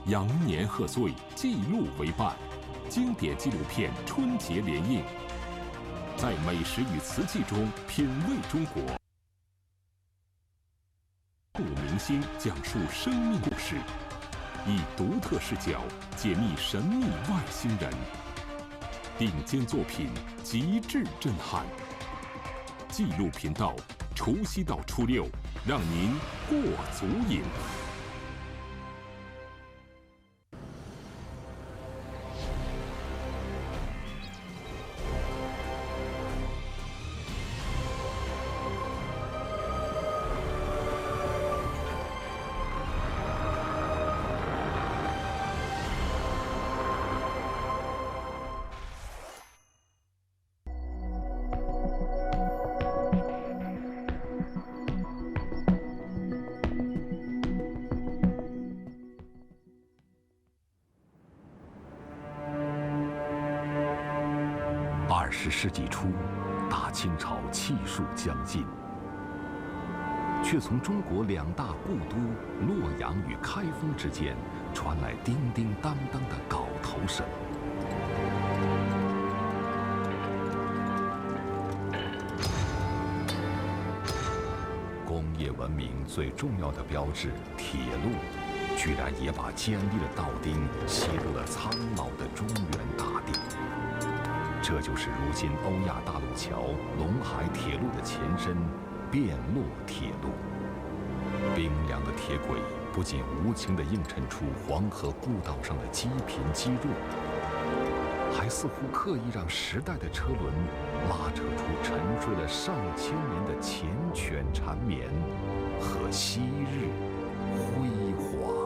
羊年贺岁，记录为伴，经典纪录片春节联映，在美食与瓷器中品味中国。明星讲述生命故事，以独特视角解密神秘外星人，顶尖作品极致震撼。纪录频道，除夕到初六，让您过足瘾。20世纪初，大清朝气数将尽，却从中国两大故都洛阳与开封之间传来叮叮当当的镐头声。工业文明最重要的标志铁路，居然也把尖利的道钉吸入了苍老的中原大地。这就是如今欧亚大陆桥陇海铁路的前身——汴洛铁路。冰凉的铁轨不仅无情地映衬出黄河故道上的积贫积弱，还似乎刻意让时代的车轮拉扯出沉睡了上千年的缱绻缠绵和昔日辉煌。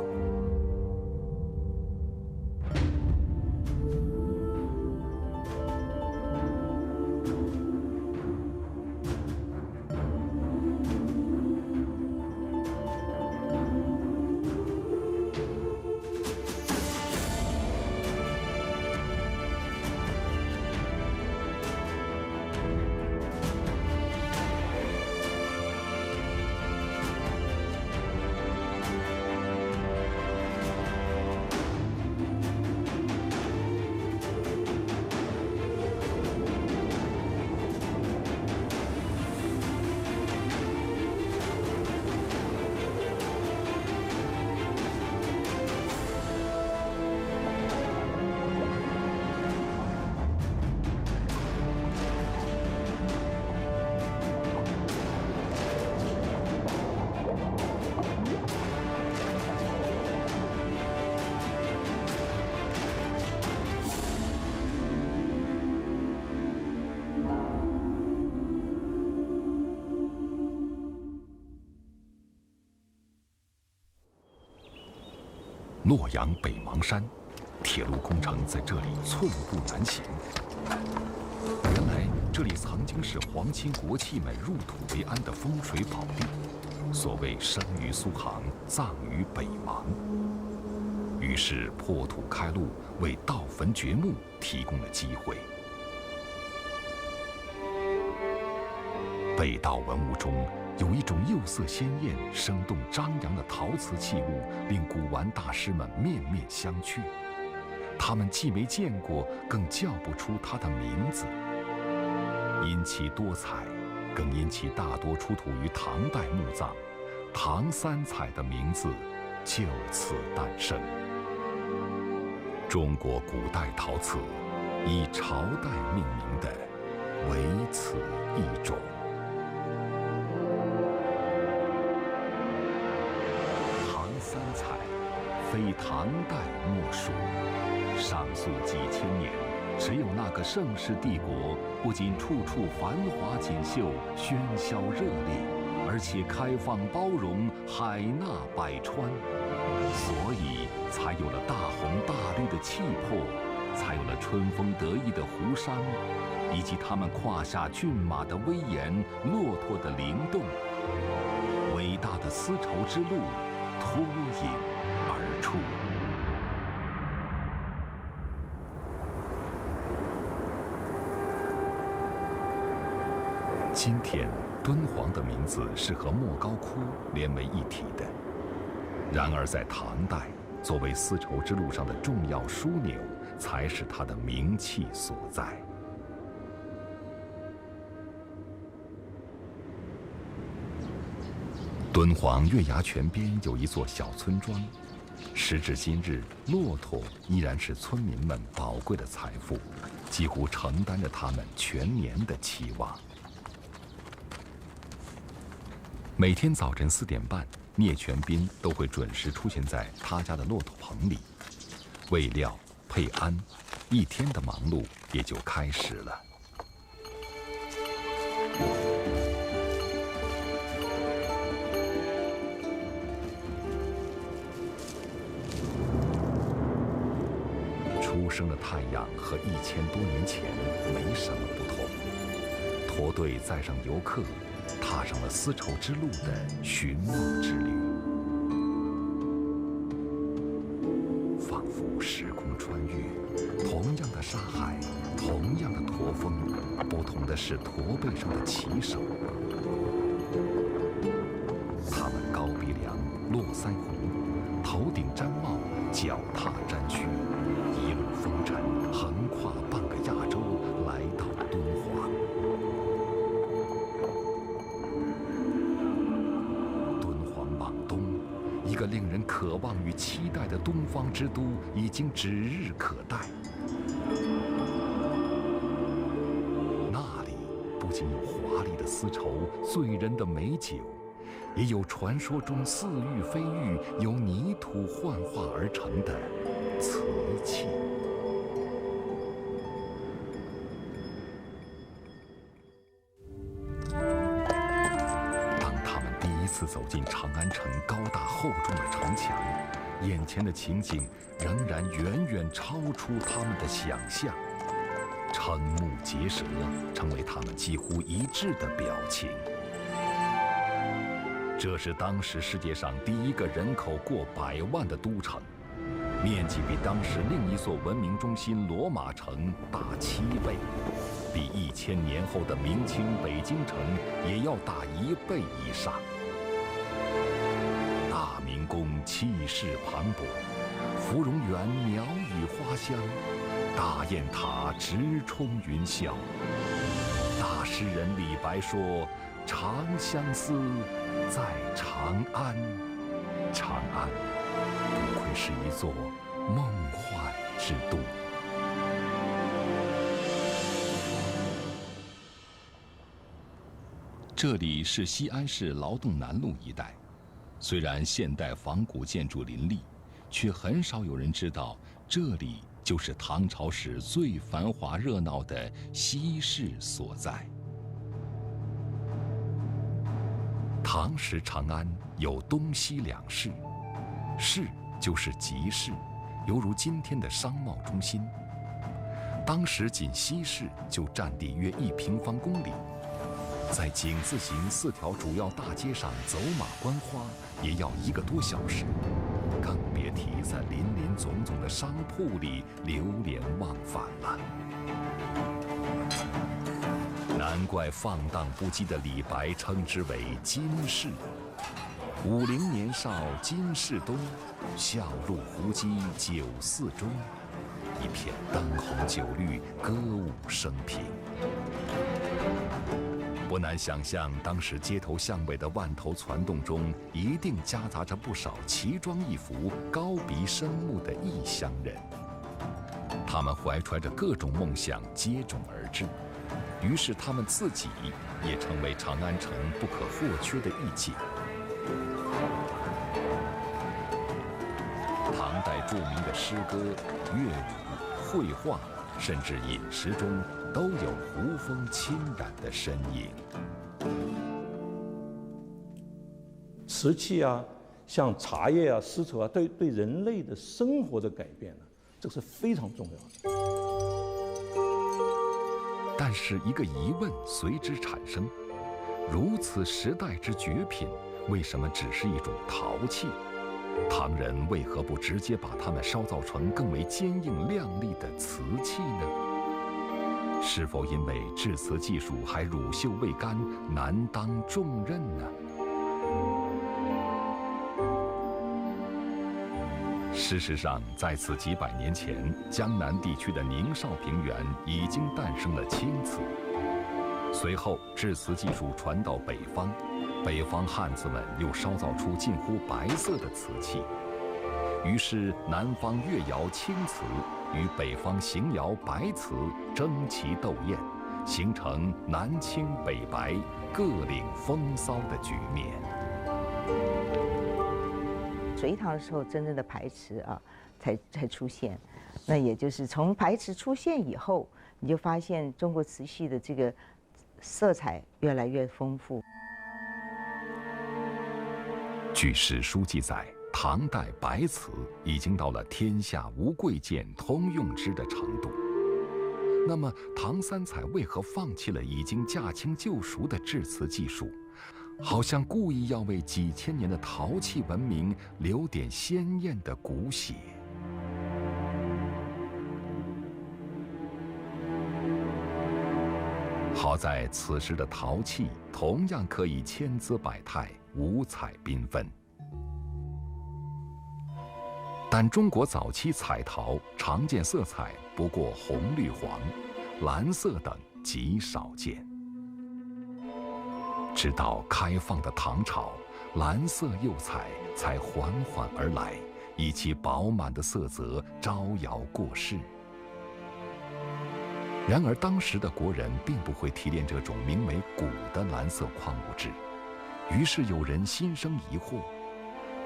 洛阳北邙山，铁路工程在这里寸步难行。原来这里曾经是皇亲国戚们入土为安的风水宝地，所谓生于苏杭，葬于北邙。于是破土开路，为盗坟掘墓提供了机会。被盗文物中有一种釉色鲜艳、生动张扬的陶瓷器物，令古玩大师们面面相觑。他们既没见过，更叫不出它的名字。因其多彩，更因其大多出土于唐代墓葬，唐三彩的名字就此诞生。中国古代陶瓷以朝代命名的，唯此一种。三彩非唐代莫属，上溯几千年，只有那个盛世帝国不仅处处繁华锦绣、喧嚣热烈，而且开放包容、海纳百川，所以才有了大红大绿的气魄，才有了春风得意的湖山，以及他们胯下骏马的威严、骆驼的灵动。伟大的丝绸之路脱颖而出。今天，敦煌的名字是和莫高窟连为一体的。然而，在唐代，作为丝绸之路上的重要枢纽，才是它的名气所在。敦煌月牙泉边有一座小村庄，时至今日，骆驼依然是村民们宝贵的财富，几乎承担着他们全年的期望。每天早晨4点半，聂全斌都会准时出现在他家的骆驼棚里，喂料、配鞍，一天的忙碌也就开始了。初升的太阳和1000多年前没什么不同。驼队载上游客，踏上了丝绸之路的寻梦之旅，仿佛时空穿越。同样的沙海，同样的驼峰，不同的是驼背上的骑手。他们高鼻梁，络腮胡，头顶毡帽，脚踏毡靴，一路风尘，横跨半个亚洲，来到敦煌。敦煌往东，一个令人渴望与期待的东方之都已经指日可待。那里不仅有华丽的丝绸、醉人的美酒，也有传说中似玉非玉、由泥土幻化而成的瓷器。当他们第一次走进长安城高大厚重的城墙，眼前的情景仍然远远超出他们的想象。瞠目结舌成为他们几乎一致的表情。这是当时世界上第一个人口过100万的都城，面积比当时另一座文明中心罗马城大7倍，比1000年后的明清北京城也要大1倍以上。大明宫气势磅礴，芙蓉园鸟语花香，大雁塔直冲云霄。大诗人李白说：“长相思，在长安。”长安不愧是一座梦幻之都。这里是西安市劳动南路一带，虽然现代仿古建筑林立，却很少有人知道这里就是唐朝时最繁华热闹的西市所在。唐时长安有东西2市，市就是集市，犹如今天的商贸中心。当时仅西市就占地约1平方公里，在井字形4条主要大街上走马观花也要1个多小时，更别提在林林总总的商铺里流连忘返了。难怪放荡不羁的李白称之为金市。50年少金市东，笑入胡姬酒肆中。一片灯红酒绿，歌舞升平。不难想象，当时街头巷尾的万头攒动中，一定夹杂着不少奇装异服、高鼻深目的异乡人。他们怀揣着各种梦想接踵而至，于是他们自己也成为长安城不可或缺的意境。唐代著名的诗歌、乐舞、绘画，甚至饮食中都有胡风侵染的身影。瓷器啊，像茶叶啊、丝绸啊，对人类的生活的改变呢，这是非常重要的。但是一个疑问随之产生：如此时代之绝品，为什么只是一种陶器？唐人为何不直接把它们烧造成更为坚硬亮丽的瓷器呢？是否因为制瓷技术还乳臭未干，难当重任呢？事实上，在此几百年前，江南地区的宁绍平原已经诞生了青瓷。随后，制瓷技术传到北方，北方汉子们又烧造出近乎白色的瓷器。于是，南方越窑青瓷与北方邢窑白瓷争奇斗艳，形成南青北白、各领风骚的局面。隋唐的时候，真正的排瓷啊，才出现。那也就是从排瓷出现以后，你就发现中国瓷器的这个色彩越来越丰富。据史书记载，唐代白瓷已经到了天下无贵贱通用之的程度。那么，唐三彩为何放弃了已经驾轻就熟的制瓷技术？好像故意要为几千年的陶器文明留点鲜艳的骨血。好在此时的陶器同样可以千姿百态、五彩缤纷。但中国早期彩陶常见色彩不过红、绿、黄、蓝色等，极少见。直到开放的唐朝，蓝色釉彩才缓缓而来，以其饱满的色泽招摇过市。然而当时的国人并不会提炼这种名为钴的蓝色矿物质，于是有人心生疑惑：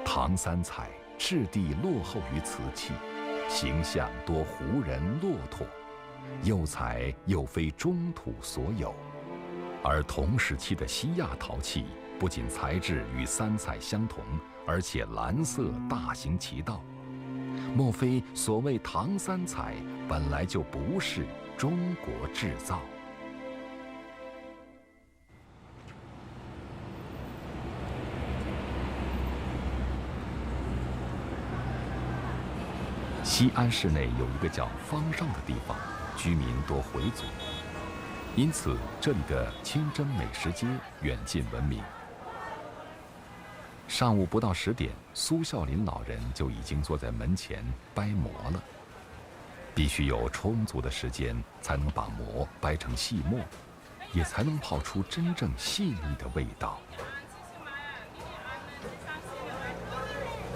唐三彩质地落后于瓷器，形象多胡人骆驼，釉彩又非中土所有。而同时期的西亚陶器不仅材质与三彩相同，而且蓝色大行其道。莫非所谓唐三彩本来就不是中国制造？西安市内有一个叫方上的地方，居民多回族。因此，这里的清真美食街远近闻名。上午不到10点，苏孝林老人就已经坐在门前掰馍了。必须有充足的时间，才能把馍掰成细末，也才能泡出真正细腻的味道。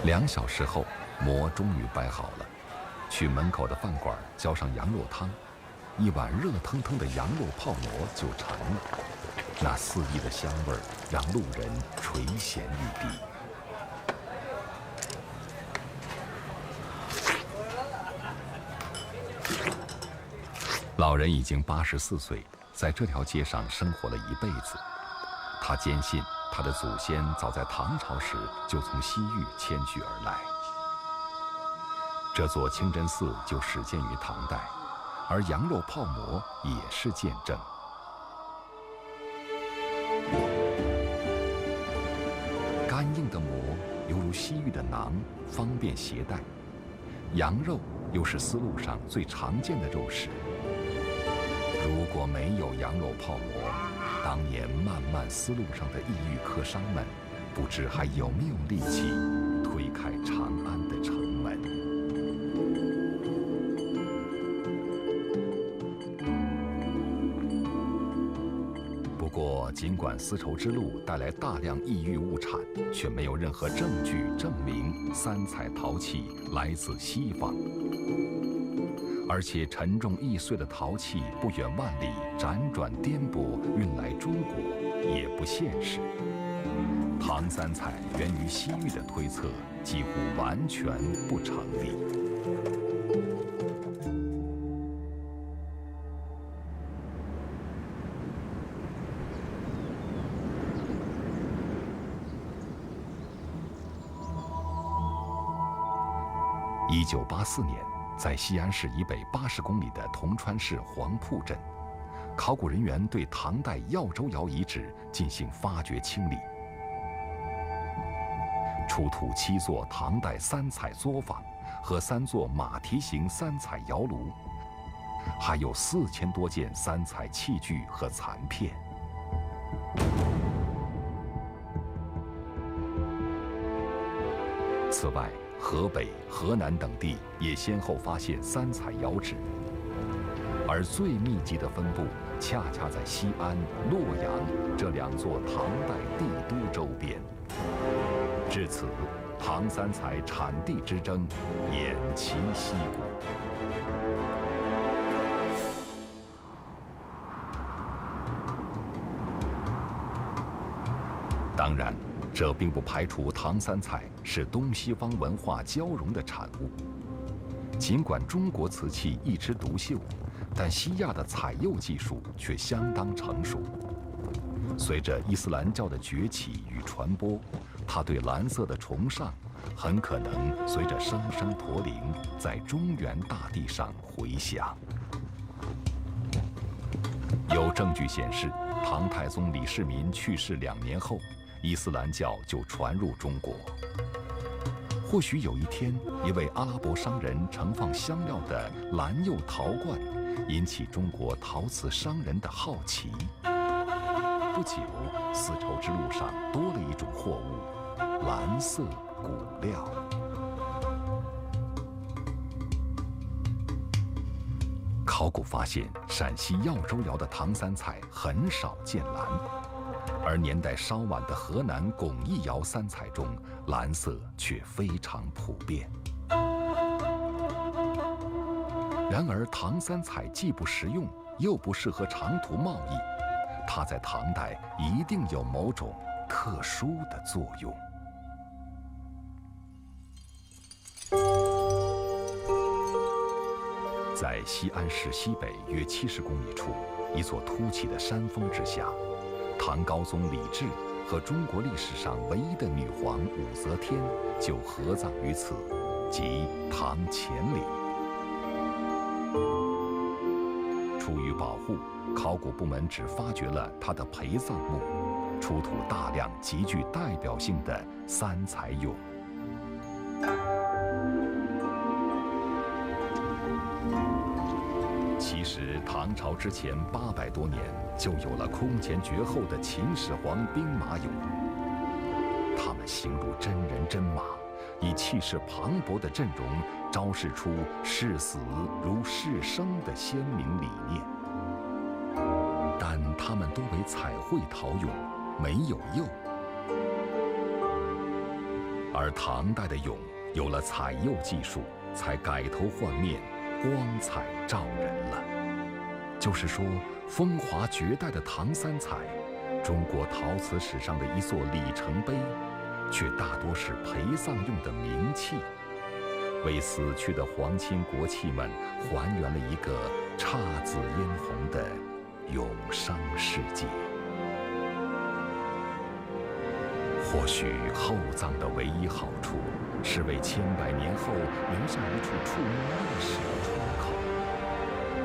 2小时后，馍终于掰好了。去门口的饭馆浇上羊肉汤。一碗热腾腾的羊肉泡馍就成了，那肆意的香味儿让路人垂涎欲滴。老人已经84岁，在这条街上生活了一辈子。他坚信，他的祖先早在唐朝时就从西域迁居而来。这座清真寺就始建于唐代。而羊肉泡馍也是见证。干硬的馍犹如西域的馕，方便携带；羊肉又是丝路上最常见的肉食。如果没有羊肉泡馍，当年漫漫丝路上的异域客商们，不知还有没有力气推开长安的城门。不过，尽管丝绸之路带来大量异域物产，却没有任何证据证明三彩陶器来自西方。而且沉重易碎的陶器不远万里辗转颠簸运来中国，也不现实。唐三彩源于西域的推测几乎完全不成立。1984年，在西安市以北80公里的铜川市黄铺镇，考古人员对唐代耀州窑遗址进行发掘清理，出土7座唐代三彩作坊和3座马蹄形三彩窑炉，还有4000多件三彩器具和残片。此外，河北、河南等地也先后发现三彩窑址，而最密集的分布恰恰在西安、洛阳这2座唐代帝都周边。至此，唐三彩产地之争偃旗息鼓。当然，这并不排除唐三彩是东西方文化交融的产物。尽管中国瓷器一枝独秀，但西亚的彩釉技术却相当成熟。随着伊斯兰教的崛起与传播，它对蓝色的崇尚很可能随着声声驼铃在中原大地上回响。有证据显示，唐太宗李世民去世2年后，伊斯兰教就传入中国。或许有一天，一位阿拉伯商人盛放香料的蓝釉陶罐，引起中国陶瓷商人的好奇。不久，丝绸之路上多了一种货物——蓝色骨料。考古发现，陕西耀州窑的唐三彩很少见蓝。而年代稍晚的河南巩义窑三彩中，蓝色却非常普遍。然而，唐三彩既不实用，又不适合长途贸易，它在唐代一定有某种特殊的作用。在西安市西北约70公里处，一座凸起的山峰之下，唐高宗李治和中国历史上唯一的女皇武则天就合葬于此，即唐乾陵。出于保护，考古部门只发掘了她的陪葬墓，出土大量极具代表性的三彩俑。其实，唐朝之前800多年就有了空前绝后的秦始皇兵马俑。他们行入真人真马，以气势磅礴的阵容，昭示出视死如视生的鲜明理念。但他们多为彩绘陶俑，没有釉。而唐代的俑有了彩釉技术，才改头换面，光彩照人了。就是说，风华绝代的唐三彩，中国陶瓷史上的一座里程碑，却大多是陪葬用的冥器，为死去的皇亲国戚们还原了一个姹紫嫣红的永生世界。或许厚葬的唯一好处，是为千百年后留下一处触摸历史的窗口，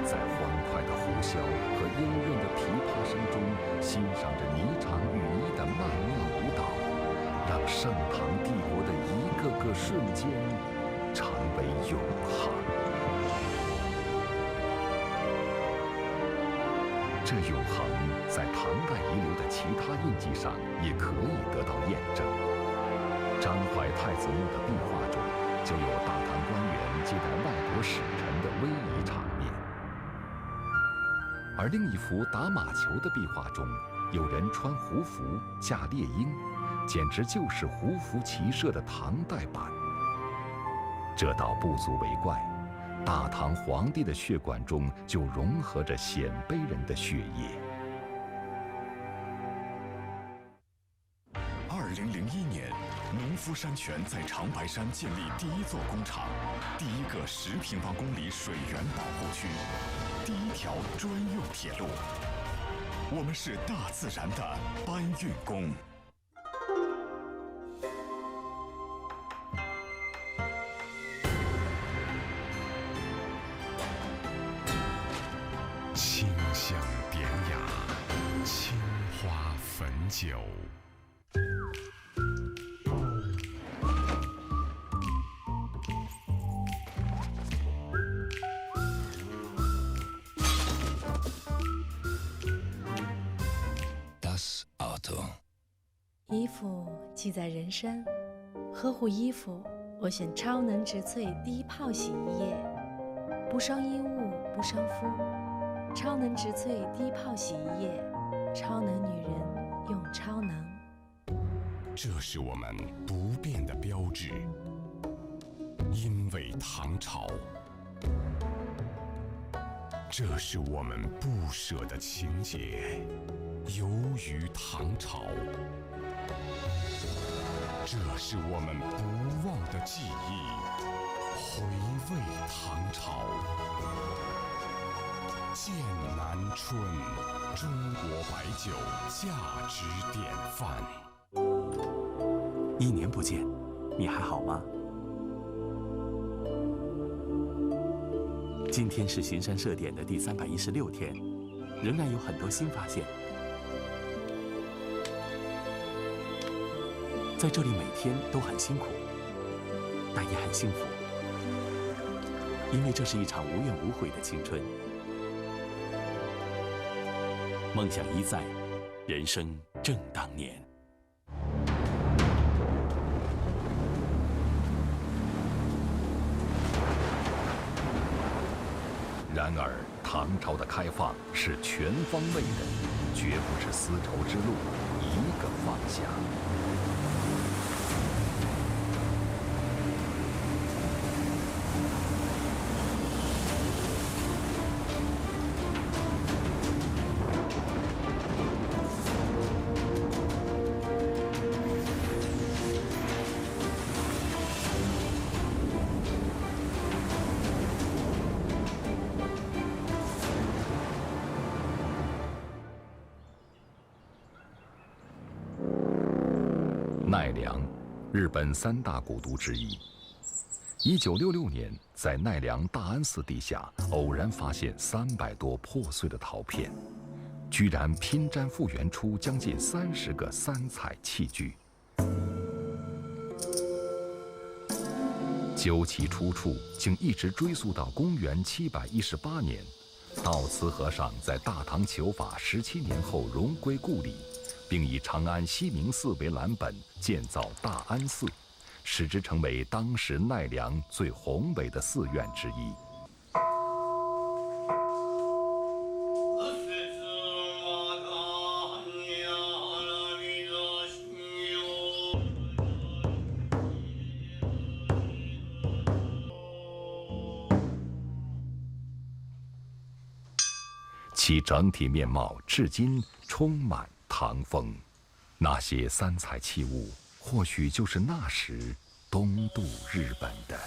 在欢快的呼啸和幽怨的琵琶声中，欣赏着霓裳羽衣的曼妙舞蹈，让盛唐帝国的一个个瞬间成为永恒。这永恒在唐代遗留的其他印记上也可以得到验证。张怀太子墓的壁画中，就有大唐官员接待外国使臣的威仪场面。而另一幅打马球的壁画中，有人穿胡服驾猎鹰，简直就是胡服骑射的唐代版。这倒不足为怪，大唐皇帝的血管中就融合着鲜卑人的血液。2001年，农夫山泉在长白山建立第一座工厂，第一个10平方公里水源保护区，第一条专用铁路。我们是大自然的搬运工。清香典雅，青花汾酒。衣服记载人生，呵护衣服我选超能植萃低泡洗衣液，不伤衣物，不伤肤。超能植萃低泡洗衣液，超能女人用超能。这是我们不变的标志，因为唐朝。这是我们不舍的情结，由于唐朝。这是我们不忘的记忆，回味唐朝。剑南春，中国白酒价值典范。1年不见，你还好吗？今天是巡山设点的第316天，仍然有很多新发现。在这里每天都很辛苦，但也很幸福，因为这是一场无怨无悔的青春。梦想依在，人生正当年。然而，唐朝的开放是全方位的，绝不是丝绸之路一个方向。奈良，日本3大古都之一。1966年，在奈良大安寺地下偶然发现300多破碎的陶片，居然拼粘复原出将近30个3彩器具。究其出处，竟一直追溯到公元718年，道慈和尚在大唐求法17年后荣归故里。并以长安西明寺为蓝本建造大安寺，使之成为当时奈良最宏伟的寺院之一。其整体面貌至今充满唐风，那些3彩器物或许就是那时东渡日本的。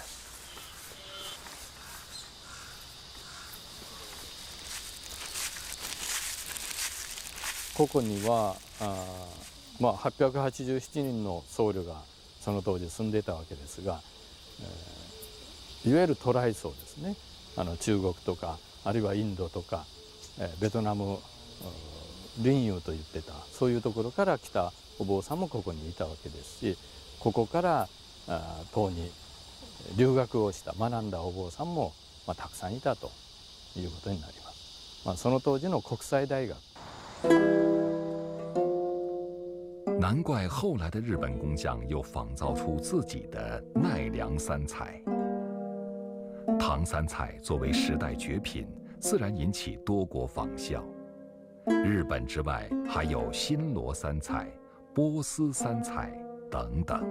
ここには887人の僧侶がその当時住んでいたわけですが、いわゆる渡来僧ですね。中国とかあるいはインドとかベトナム林遊と言ってたそういうところから来たお坊さんもここにいたわけですし、ここから唐に留学をした学んだお坊さんもたくさんいたということになります。その当時の国際大学。难怪后来的日本工匠又仿造出自己的奈良3彩。唐3彩作为时代绝品，自然引起多国仿效。日本之外，还有新罗3彩、波斯3彩等等。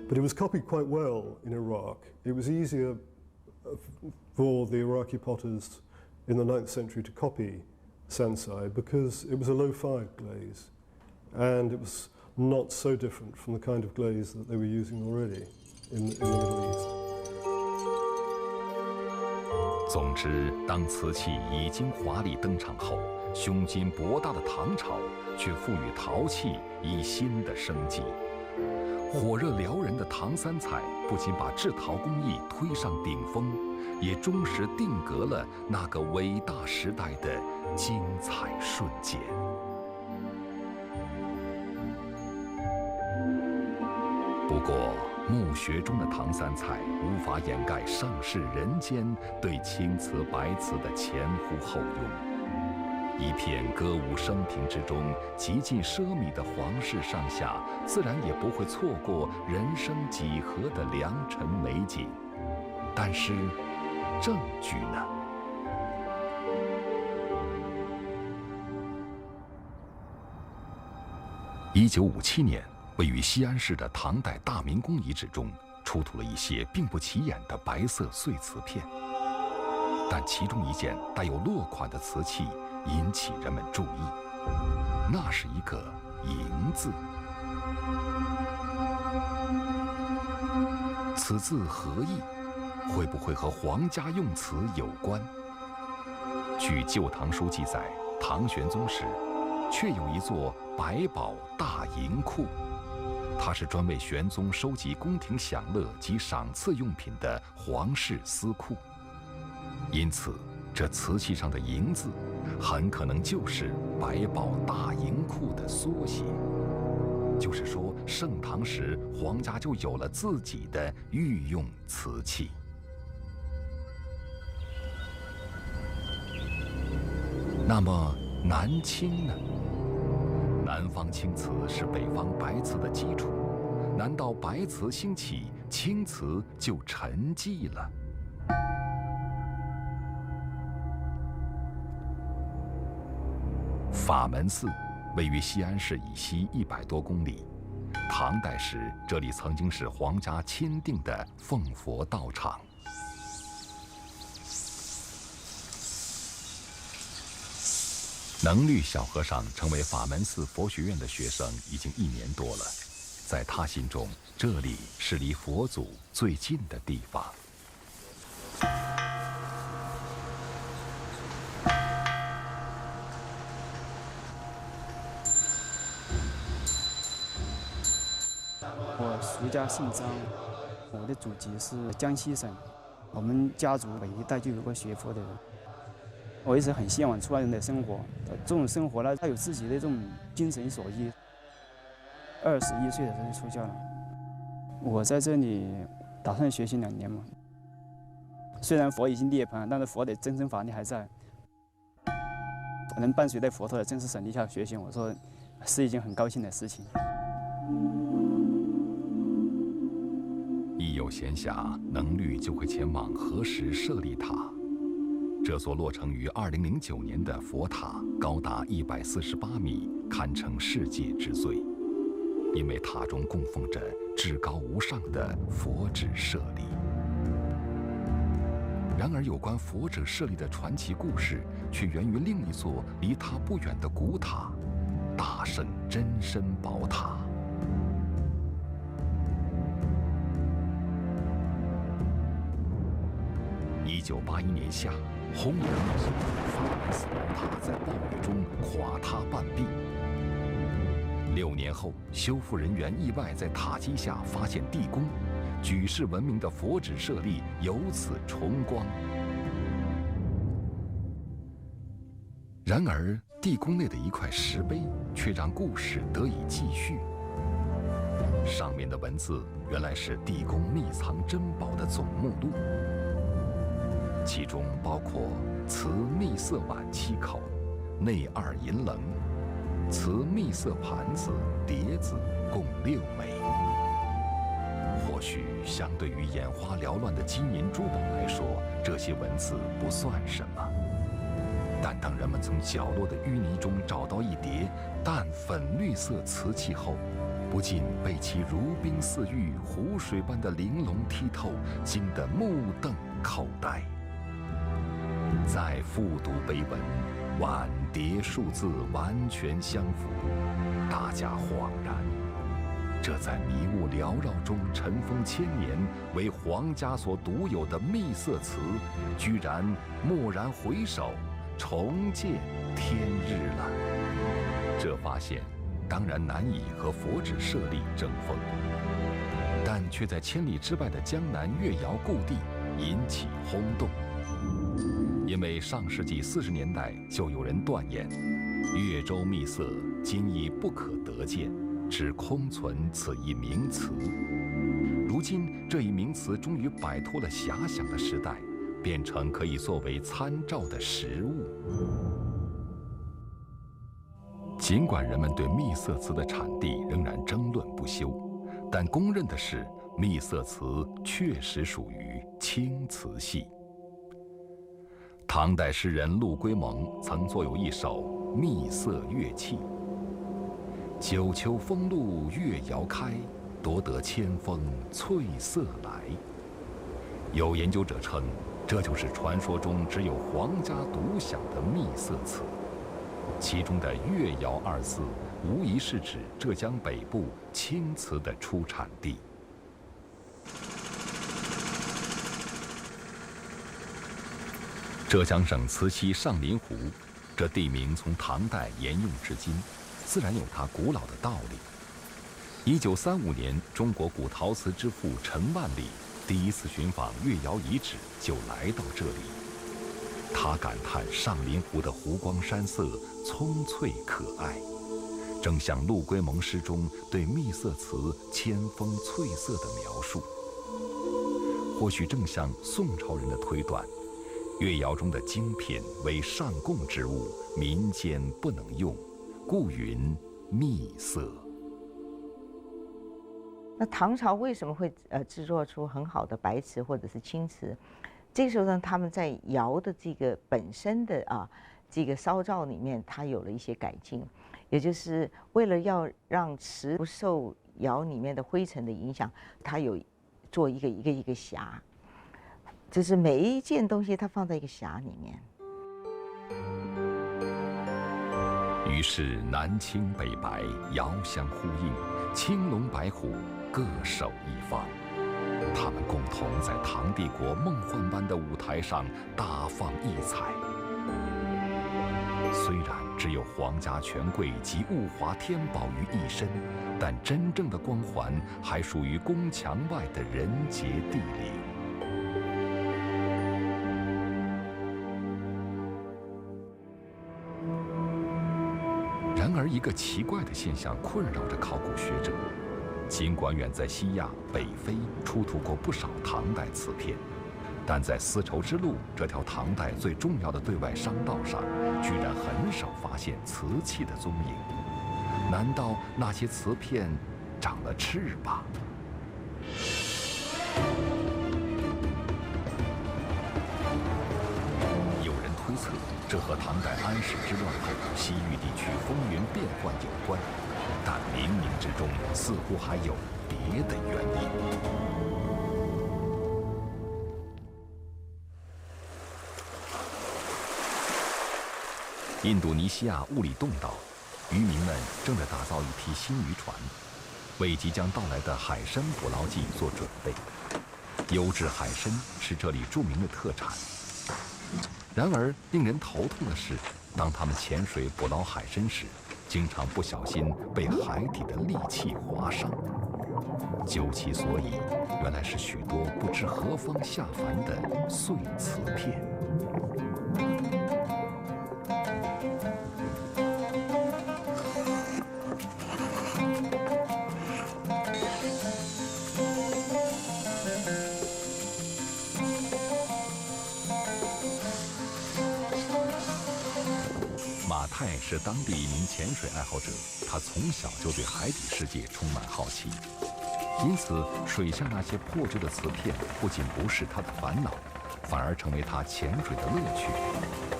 But it was copied quite well in Iraq. It was easier for the Iraqi potters in the 9th century to copy Sansai because it was a low-fire glaze, and it was not so different from the kind of glaze that they were using already in the Middle East. 总之，当瓷器已经华丽登场后，胸襟博大的唐朝却赋予陶器以新的生机。火热燎原的唐3彩不仅把制陶工艺推上顶峰，也忠实定格了那个伟大时代的精彩瞬间。不过，墓穴中的唐3彩无法掩盖上世人间对青瓷白瓷的前呼后拥。一片歌舞升平之中，极尽奢靡的皇室上下，自然也不会错过人生几何的良辰美景。但是，证据呢？1957年，位于西安市的唐代大明宫遗址中，出土了一些并不起眼的白色碎瓷片，但其中一件带有落款的瓷器引起人们注意，那是一个“嬴”字。此字何意？会不会和皇家用词有关？据《旧唐书》记载，唐玄宗时，确有一座百宝大银库，它是专为玄宗收集宫廷享乐及赏赐用品的皇室私库。因此，这瓷器上的“嬴”字，很可能就是百宝大银库的缩写。就是说，盛唐时皇家就有了自己的御用瓷器。那么南青呢？南方青瓷是北方白瓷的基础，难道白瓷兴起，青瓷就沉寂了？法门寺位于西安市以西100多公里。唐代时，这里曾经是皇家钦定的奉佛道场。能律小和尚成为法门寺佛学院的学生已经1年多了，在他心中，这里是离佛祖最近的地方。我俗家姓张，我的祖籍是江西省，我们家族每一代就有个学佛的人。我一直很向往出家人的生活，这种生活呢，他有自己的这种精神所依。21岁的时候就出家了，我在这里打算学习2年嘛。虽然佛已经涅槃，但是佛的真正法力还在。能伴随在佛陀的真实神力下学习，我说是一件很高兴的事情。一有闲暇，能律就会前往合石舍利塔。这座落成于2009年的佛塔高达148米，堪称世界之最，因为塔中供奉着至高无上的佛指舍利。然而，有关佛指舍利的传奇故事，却源于另一座离它不远的古塔——大圣真身宝塔。1981年夏，轰然一声，法门寺宝塔在暴雨中垮塌半壁。6年后，修复人员意外在塔基下发现地宫，举世闻名的佛指舍利由此重光。然而，地宫内的一块石碑却让故事得以继续。上面的文字原来是地宫秘藏珍宝的总目录。其中包括瓷秘色碗7口，内2银棱，瓷秘色盘子、碟子共6枚。或许相对于眼花缭乱的金银珠宝来说，这些文字不算什么。但当人们从角落的淤泥中找到一叠淡粉绿色瓷器后，不禁被其如冰似玉、湖水般的玲珑剔透惊得目瞪口呆。再复读碑文，碗碟数字完全相符，大家恍然，这在迷雾缭绕中尘封1000年，为皇家所独有的秘色瓷，居然蓦然回首，重见天日了。这发现当然难以和佛指舍利争锋，但却在千里之外的江南越窑故地引起轰动。因为上世纪40年代就有人断言，越州秘色今已不可得见，只空存此一名词。如今这一名词终于摆脱了遐想的时代，变成可以作为参照的实物。尽管人们对秘色瓷的产地仍然争论不休，但公认的是，秘色瓷确实属于青瓷系。唐代诗人陆龟蒙曾作有一首《秘色乐器》：九秋风露月遥开，夺得千峰翠色来。有研究者称，这就是传说中只有皇家独享的秘色瓷。其中的“越窑”二字，无疑是指浙江北部青瓷的出产地。浙江省慈溪上林湖，这地名从唐代沿用至今，自然有它古老的道理。1935年，中国古陶瓷之父陈万里第一次寻访越窑遗址，就来到这里。他感叹上林湖的湖光山色葱翠可爱，正像陆龟蒙诗中对秘色瓷千峰翠色的描述。或许正像宋朝人的推断，越窑中的精品为上贡之物，民间不能用，故云秘色。那唐朝为什么会制作出很好的白瓷或者是青瓷？这个时候呢，他们在窑的这个本身的这个烧造里面，它有了一些改进，也就是为了要让瓷不受窑里面的灰尘的影响，它有做一个匣，就是每一件东西它放在一个匣里面。于是南青北白，遥相呼应，青龙白虎各守一方。他们共同在唐帝国梦幻般的舞台上大放异彩。虽然只有皇家权贵及物华天宝于一身，但真正的光环还属于宫墙外的人杰地灵。然而，一个奇怪的现象困扰着考古学者。尽管远在西亚、北非出土过不少唐代瓷片，但在丝绸之路这条唐代最重要的对外商道上，居然很少发现瓷器的踪影。难道那些瓷片长了翅膀？有人推测，这和唐代安史之乱后西域地区风云变幻有关。但冥冥之中似乎还有别的原因。印度尼西亚物理动岛，渔民们正在打造一批新渔船，为即将到来的海参捕捞季做准备。优质海参是这里著名的特产。然而，令人头痛的是，当他们潜水捕捞海参时，经常不小心被海底的利器划伤。究其所以，原来是许多不知何方下凡的碎瓷片。马泰是当地一名潜水爱好者，他从小就对海底世界充满好奇，因此水下那些破旧的瓷片不仅不是他的烦恼，反而成为他潜水的乐趣。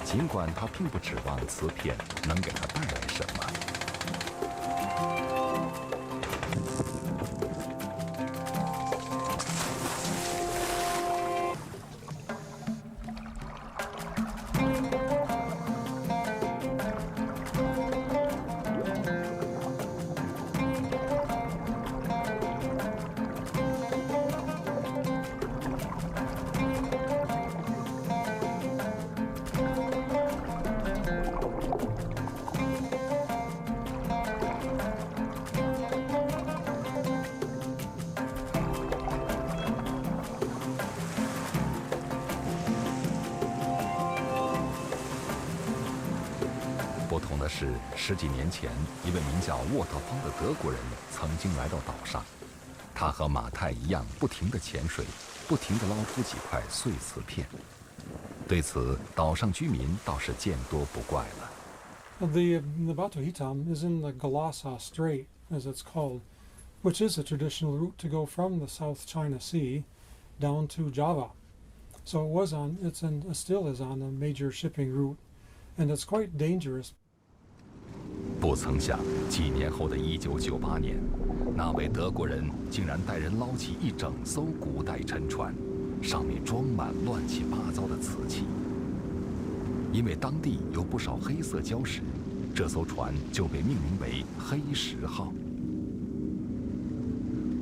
尽管他并不指望瓷片能给他带来什么。不同的是，10几年前，一位名叫沃特方的德国人曾经来到岛上。他和马泰一样，不停地潜水，不停地捞出几块碎瓷片。对此，岛上居民倒是见多不怪了。The Batu Hitam is in the Galasa Strait, as it's called, which is a traditional route to go from the South China Sea down to Java. So still is on a major shipping route, and it's quite dangerous. 不曾想，几年后的1998年，那位德国人竟然带人捞起一整艘古代沉船，上面装满乱七八糟的瓷器。因为当地有不少黑色礁石，这艘船就被命名为“黑石号”。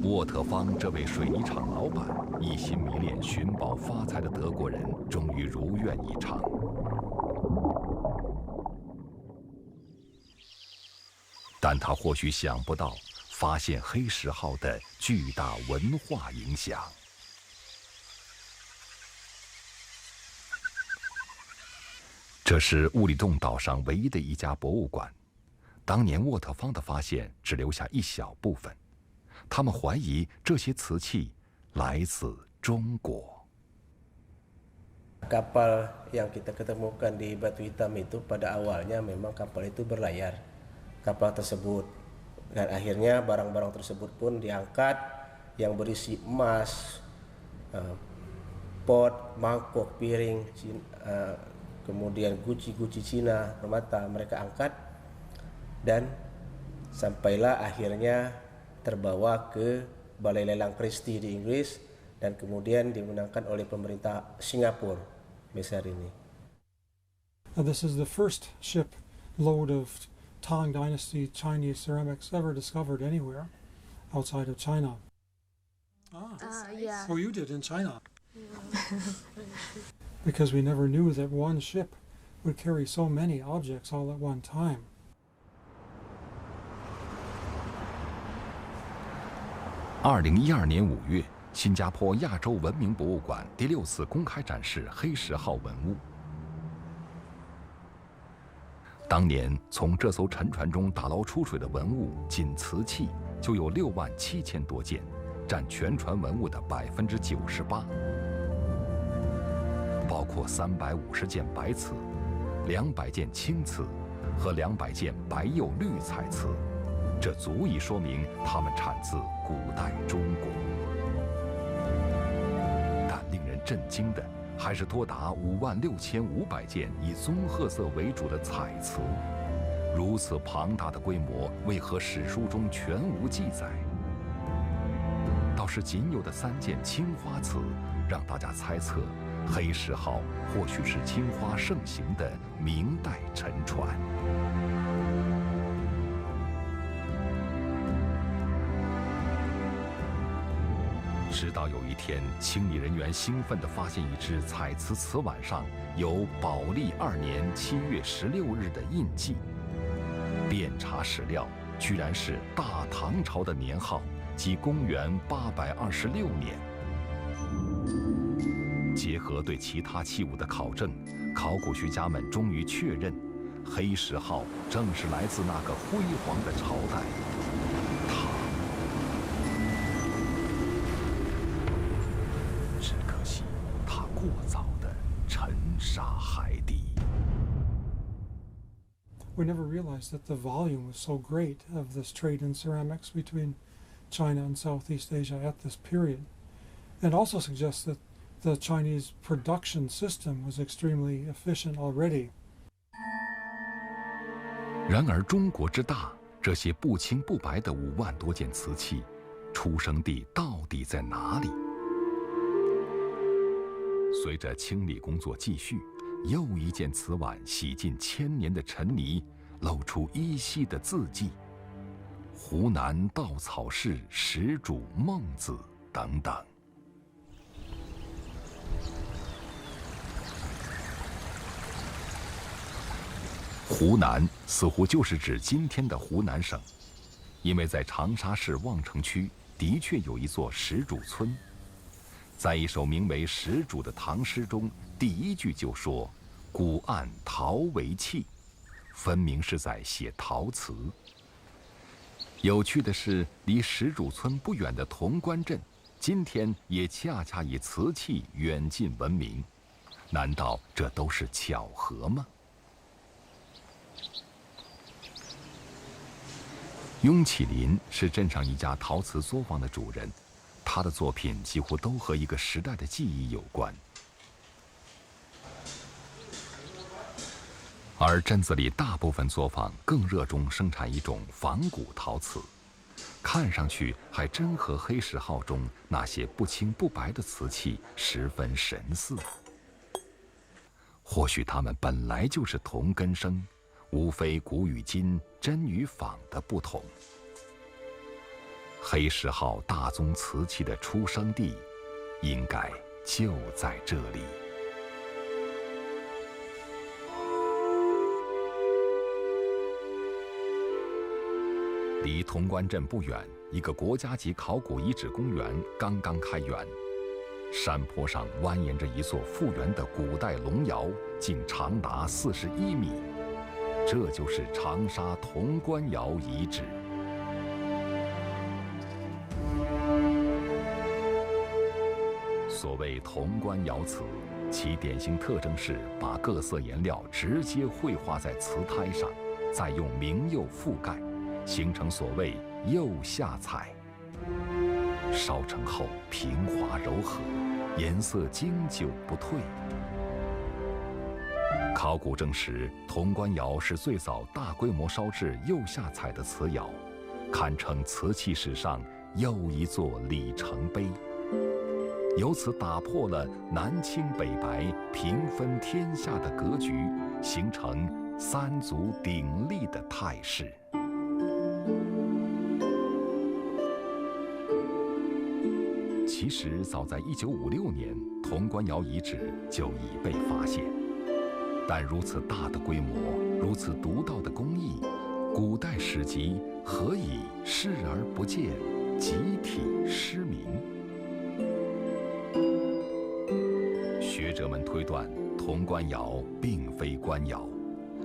沃特方这位水泥厂老板，一心迷恋寻宝发财的德国人，终于如愿以偿。但他或许想不到，发现黑石号的巨大文化影响。这是物理洞岛上唯一的一家博物馆。当年沃特方的发现只留下一小部分，他们怀疑这些瓷器来自中国。Kapal yang kita ketemukan di Batu Hitam itu pada awalnya memang kapal itu berlayar, kapal tersebut, dan akhirnya barang-barang tersebut pun diangkat yang berisi emas, pot, mangkok, piring, kemudian guci-guci Cina, permata mereka angkat dan sampailah akhirnya terbawa ke Balai Lelang Christie di Inggris dan kemudian dimenangkan oleh pemerintah Singapura besar ini. This is the first ship load of Tang Dynasty Chinese ceramics ever discovered anywhere outside of China. Yeah. Oh, you did in China. Because we never knew that one ship would carry so many objects all at one time. 2012年5月，新加坡亚洲文明博物馆第6次公开展示黑石号文物。当年从这艘沉船中打捞出水的文物，仅瓷器就有67000多件，占全船文物的98%，包括350件白瓷、200件青瓷和200件白釉绿彩瓷。这足以说明它们产自古代中国。但令人震惊的还是多达56500件以棕褐色为主的彩瓷，如此庞大的规模，为何史书中全无记载？倒是仅有的3件青花瓷，让大家猜测黑石号或许是青花盛行的明代沉船。直到有一天，清理人员兴奋地发现一只彩瓷瓷碗上有宝历2年7月16日的印记。遍查史料，居然是大唐朝的年号，即公元826年。结合对其他器物的考证，考古学家们终于确认，黑石号正是来自那个辉煌的朝代——唐。只可惜，它过早地沉沙海底。We never realized that the volume was so great of this trade in ceramics between China and Southeast Asia at this period, and also suggests that the Chinese production system was extremely efficient already. 然而中国之大，这些不清不白的5万多件瓷器，出生地到底在哪里？随着清理工作继续，又一件瓷碗洗尽1000年的陈泥，露出依稀的字迹：湖南稻草市始祖孟子等等。湖南似乎就是指今天的湖南省，因为在长沙市望城区的确有一座始祖村。在一首名为《始祖》的唐诗中，第1句就说：“古案陶为器”，分明是在写陶瓷。有趣的是，离始祖村不远的潼关镇，今天也恰恰以瓷器远近闻名。难道这都是巧合吗？雍启林是镇上一家陶瓷作坊的主人，他的作品几乎都和一个时代的记忆有关。而镇子里大部分作坊更热衷生产一种仿古陶瓷，看上去还真和黑石号中那些不清不白的瓷器十分神似。或许它们本来就是同根生，无非古与今、真与仿的不同。黑石号大宗瓷器的出生地，应该就在这里。离潼关镇不远，一个国家级考古遗址公园刚刚开园。山坡上蜿蜒着一座复原的古代龙窑，竟长达41米。这就是长沙潼关窑遗址。所谓潼关窑瓷，其典型特征是把各色颜料直接绘画在瓷胎上，再用明釉覆盖，形成所谓釉下彩。烧成后平滑柔和，颜色经久不退。考古证实，潼关窑是最早大规模烧制釉下彩的瓷窑，堪称瓷器史上又一座里程碑。由此打破了南青北白平分天下的格局，形成三足鼎立的态势。其实早在1956年，潼关窑遗址就已被发现，但如此大的规模，如此独到的工艺，古代史籍何以视而不见，集体失明？学者们推断，潼关窑并非官窑，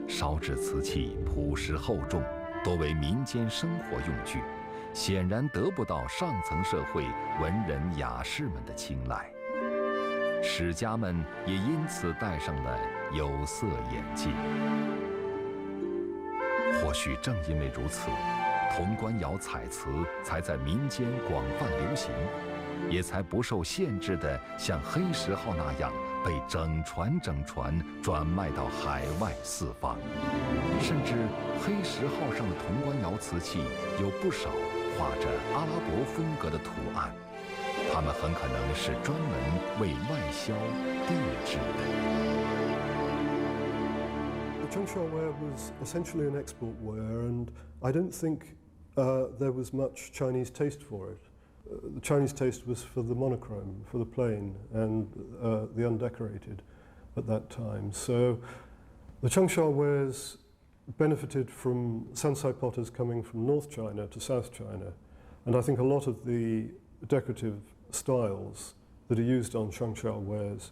烧制瓷器朴实厚重，多为民间生活用具，显然得不到上层社会文人雅士们的青睐。史家们也因此戴上了有色眼镜。或许正因为如此，潼关窑彩瓷才在民间广泛流行，也才不受限制地像黑石号那样被整船转卖到海外四方。甚至黑石号上的潼关窑瓷器有不少画着阿拉伯风格的图案，它们很可能是专门为外销定制的。The Changsha ware was essentially an export ware, and I don't think there was much Chinese taste for it. The Chinese taste was for the monochrome, for the plain, and the undecorated at that time. So the Changsha wares benefited from Sansai potters coming from North China to South China, and I think a lot of the decorative styles that are used on Changsha wares.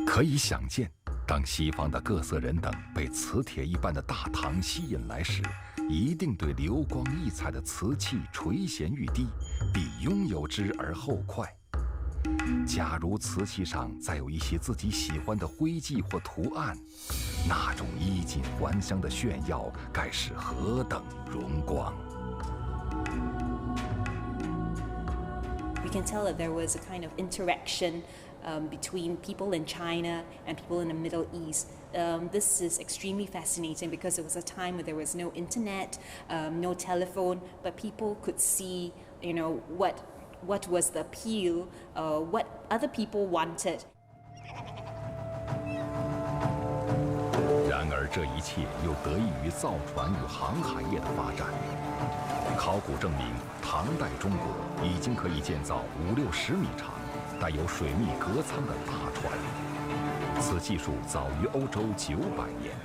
可以想见，当西方的各色人等被磁铁一般的大唐吸引来时，一定对流光溢彩的瓷器垂涎欲滴，必拥有之而后快。假如瓷器上再有一些自己喜欢的徽记或图案，那种衣锦还乡的炫耀，该是何等荣光！ We can tell that there was a kind of interaction between people in China and people in the Middle East. This is extremely fascinating because it was a time where there was no internet, no telephone, but people could see, what was the appeal, what other people wanted. 然而，这一切又得益于造船与航海业的发展。考古证明，唐代中国已经可以建造50-60米长、带有水密隔舱的大船，此技术早于欧洲900年。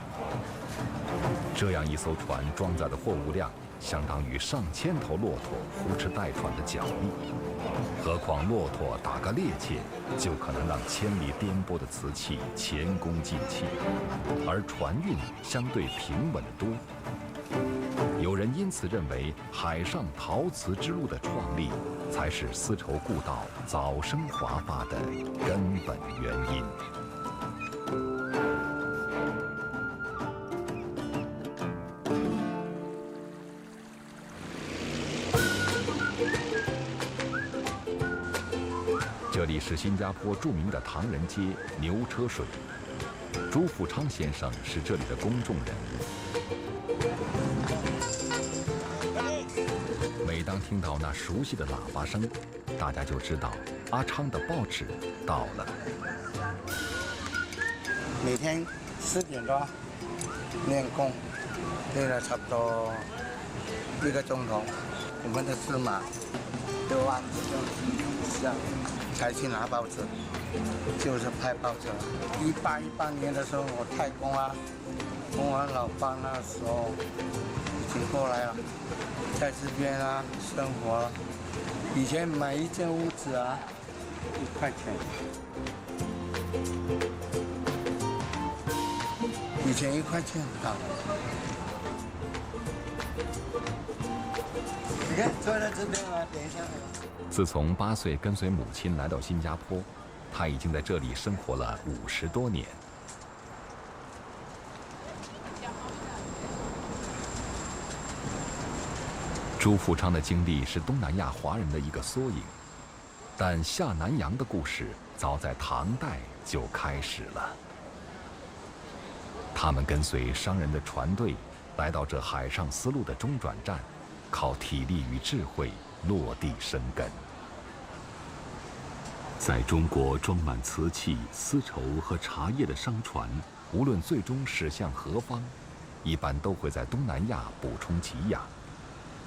这样一艘船装载的货物量，相当于上千头骆驼呼哧带喘的脚力。何况骆驼打个趔趄，就可能让千里颠簸的瓷器前功尽弃，而船运相对平稳得多。有人因此认为，海上陶瓷之路的创立，才是丝绸故道早生华发的根本原因。这里是新加坡著名的唐人街牛车水，朱富昌先生是这里的公众人物。每当听到那熟悉的喇叭声，大家就知道阿昌的报纸到了。每天4点多练功，练了差不多1个钟头。我们的司马6万这样才去拿报纸，就是拍报纸。18年的时候，我太公啊，跟我老爸那时候已经过来了，在这边啊生活了。以前买一间屋子啊1块钱，以前1块钱很大。你看坐在这边了，等一下。自从8岁跟随母亲来到新加坡，他已经在这里生活了50多年。朱富昌的经历是东南亚华人的一个缩影，但下南洋的故事早在唐代就开始了。他们跟随商人的船队，来到这海上丝路的中转站，靠体力与智慧落地生根。在中国装满瓷器、丝绸和茶叶的商船，无论最终驶向何方，一般都会在东南亚补充给养，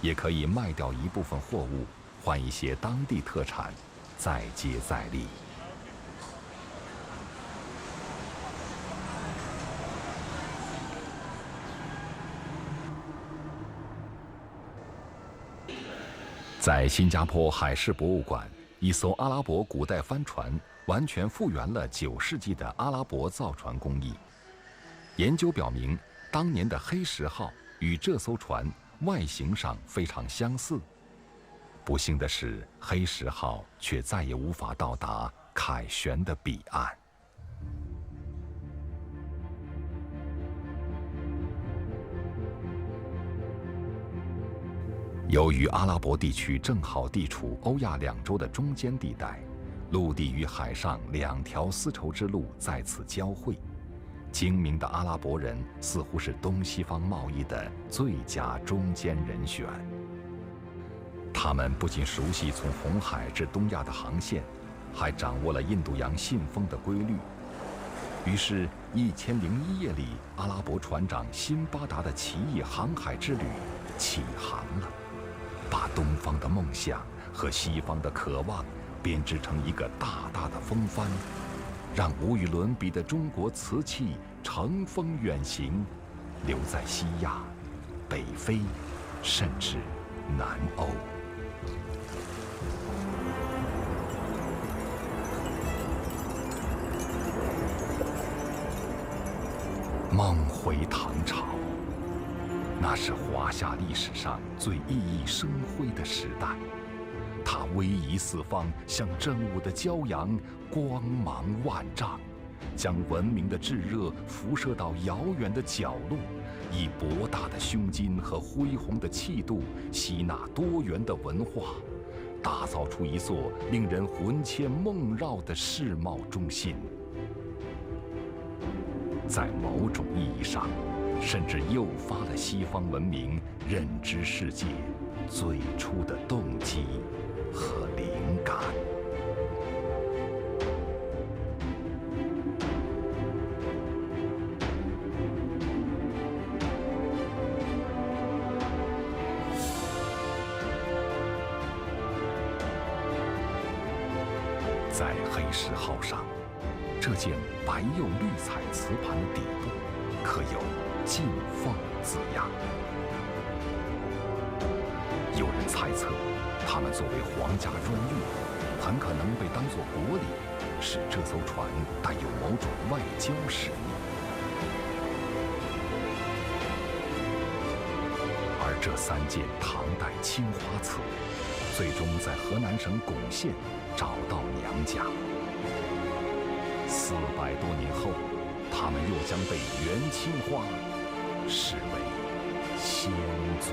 也可以卖掉一部分货物，换一些当地特产，再接再厉。在新加坡海事博物馆，一艘阿拉伯古代帆船完全复原了9世纪的阿拉伯造船工艺。研究表明，当年的黑石号与这艘船外形上非常相似。不幸的是，黑石号却再也无法到达凯旋的彼岸。由于阿拉伯地区正好地处欧亚两洲的中间地带，陆地与海上2条丝绸之路在此交汇，精明的阿拉伯人似乎是东西方贸易的最佳中间人选。他们不仅熟悉从红海至东亚的航线，还掌握了印度洋信封的规律。于是，1001夜里，阿拉伯船长辛巴达的奇异航海之旅起航了，把东方的梦想和西方的渴望编织成一个大大的风帆，让无与伦比的中国瓷器乘风远行，留在西亚、北非，甚至南欧。梦回唐朝，那是华夏历史上最熠熠生辉的时代。它威仪四方，像正午的骄阳，光芒万丈，将文明的炙热辐射到遥远的角落，以博大的胸襟和恢宏的气度吸纳多元的文化，打造出一座令人魂牵梦绕的世贸中心。在某种意义上，甚至诱发了西方文明认知世界最初的动机和灵感。在黑石号上，这件白釉绿彩瓷盘的底部刻有“进奉”字样。有人猜测，它们作为皇家专用，很可能被当作国礼，使这艘船带有某种外交使命。而这3件唐代青花瓷，最终在河南省巩县找到娘家。400多年后，他们又将被元青花视为先祖。